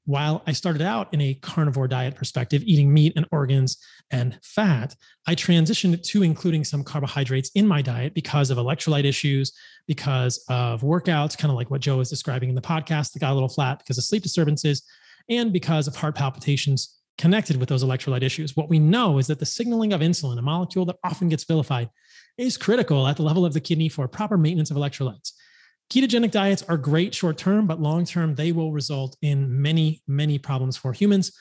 while I started out in a carnivore diet perspective, eating meat and organs and fat, I transitioned to including some carbohydrates in my diet because of electrolyte issues, because of workouts, kind of like what Joe was describing in the podcast that got a little flat because of sleep disturbances, and because of heart palpitations connected with those electrolyte issues. What we know is that the signaling of insulin, a molecule that often gets vilified, is critical at the level of the kidney for proper maintenance of electrolytes. Ketogenic diets are great short term, but long term, they will result in many, many problems for humans.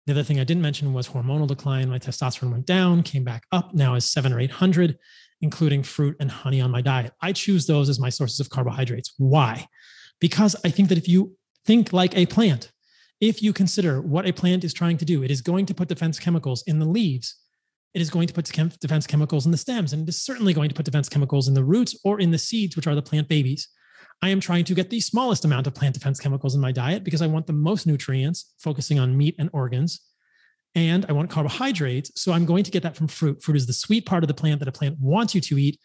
The other thing I didn't mention was hormonal decline. My testosterone went down, came back up, now is 700 or 800, including fruit and honey on my diet. I choose those as my sources of carbohydrates. Why? Because I think that if you think like a plant, if you consider what a plant is trying to do, it is going to put defense chemicals in the leaves. It is going to put defense chemicals in the stems, and it is certainly going to put defense chemicals in the roots or in the seeds, which are the plant babies. I am trying to get the smallest amount of plant defense chemicals in my diet because I want the most nutrients, focusing on meat and organs, and I want carbohydrates. So I'm going to get that from fruit. Fruit is the sweet part of the plant that a plant wants you to eat.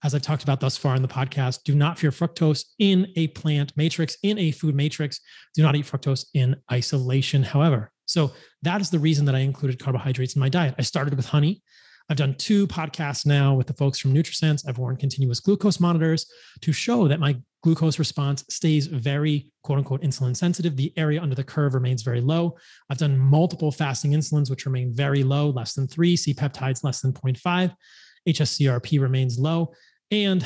As I've talked about thus far in the podcast, do not fear fructose in a plant matrix, in a food matrix. Do not eat fructose in isolation, however. So that is the reason that I included carbohydrates in my diet. I started with honey. I've done 2 podcasts now with the folks from NutriSense. I've worn continuous glucose monitors to show that my glucose response stays very, quote unquote, insulin sensitive. The area under the curve remains very low. I've done multiple fasting insulins, which remain very low, less than 3, C-peptides less than 0.5, HSCRP remains low. And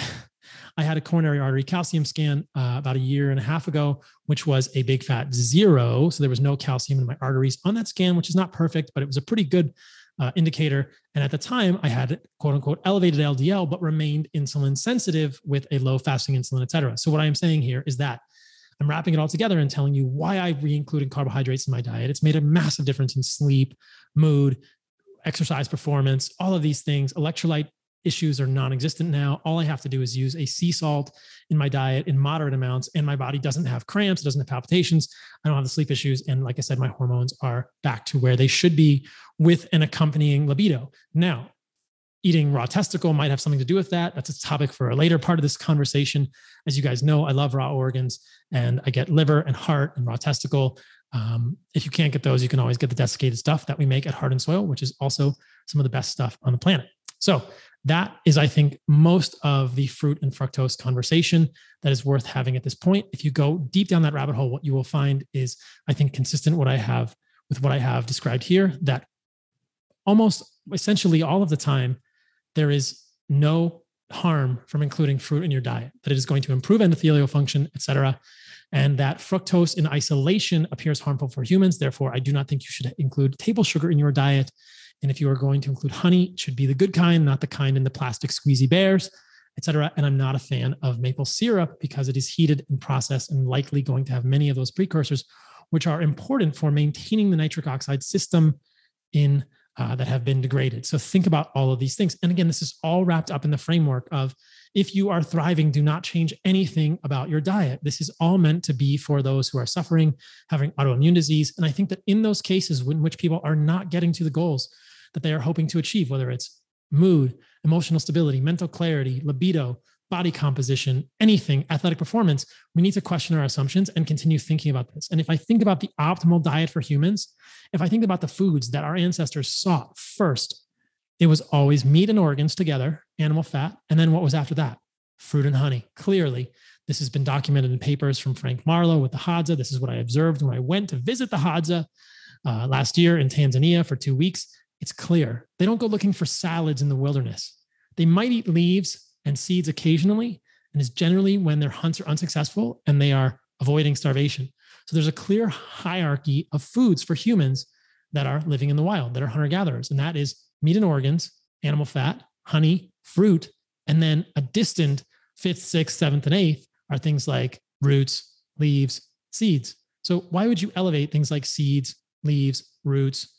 I had a coronary artery calcium scan about a year and a half ago, which was a big fat 0. So there was no calcium in my arteries on that scan, which is not perfect, but it was a pretty good indicator. And at the time I had quote unquote elevated LDL, but remained insulin sensitive with a low fasting insulin, et cetera. So what I am saying here is that I'm wrapping it all together and telling you why I re-included carbohydrates in my diet. It's made a massive difference in sleep, mood, exercise performance, all of these things. Electrolyte issues are non-existent now. All I have to do is use a sea salt in my diet in moderate amounts, and my body doesn't have cramps, it doesn't have palpitations, I don't have the sleep issues, and like I said, my hormones are back to where they should be with an accompanying libido. Now, eating raw testicle might have something to do with that. That's a topic for a later part of this conversation. As you guys know, I love raw organs, and I get liver and heart and raw testicle. If you can't get those, you can always get the desiccated stuff that we make at Heart and Soil, which is also some of the best stuff on the planet. So that is, I think, most of the fruit and fructose conversation that is worth having at this point. If you go deep down that rabbit hole, what you will find is, I think, consistent with what I have described here, that almost essentially all of the time, there is no harm from including fruit in your diet, that it is going to improve endothelial function, et cetera, and that fructose in isolation appears harmful for humans. Therefore, I do not think you should include table sugar in your diet. And if you are going to include honey, it should be the good kind, not the kind in the plastic squeezy bears, et cetera. And I'm not a fan of maple syrup because it is heated and processed and likely going to have many of those precursors, which are important for maintaining the nitric oxide system in that have been degraded. So think about all of these things. And again, this is all wrapped up in the framework of, if you are thriving, do not change anything about your diet. This is all meant to be for those who are suffering, having autoimmune disease. And I think that in those cases in which people are not getting to the goals that they are hoping to achieve, whether it's mood, emotional stability, mental clarity, libido, body composition, anything, athletic performance, we need to question our assumptions and continue thinking about this. And if I think about the optimal diet for humans, if I think about the foods that our ancestors sought first, it was always meat and organs together, animal fat. And then what was after that? Fruit and honey. Clearly, this has been documented in papers from Frank Marlowe with the Hadza. This is what I observed when I went to visit the Hadza last year in Tanzania for 2 weeks. It's clear. They don't go looking for salads in the wilderness. They might eat leaves and seeds occasionally, and it's generally when their hunts are unsuccessful and they are avoiding starvation. So there's a clear hierarchy of foods for humans that are living in the wild, that are hunter-gatherers, and that is meat and organs, animal fat, honey, fruit, and then a distant 5th, 6th, 7th, and 8th are things like roots, leaves, seeds. So why would you elevate things like seeds, leaves, roots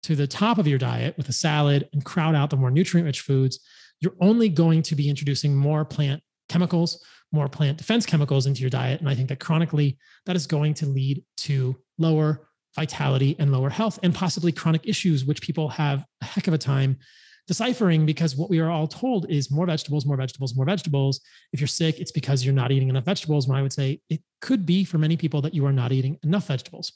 to the top of your diet with a salad and crowd out the more nutrient-rich foods? You're only going to be introducing more plant chemicals, more plant defense chemicals into your diet. And I think that chronically, that is going to lead to lower vitality and lower health, and possibly chronic issues, which people have a heck of a time deciphering, because what we are all told is more vegetables, more vegetables, more vegetables. If you're sick, it's because you're not eating enough vegetables. When I would say it could be for many people that you are not eating enough vegetables.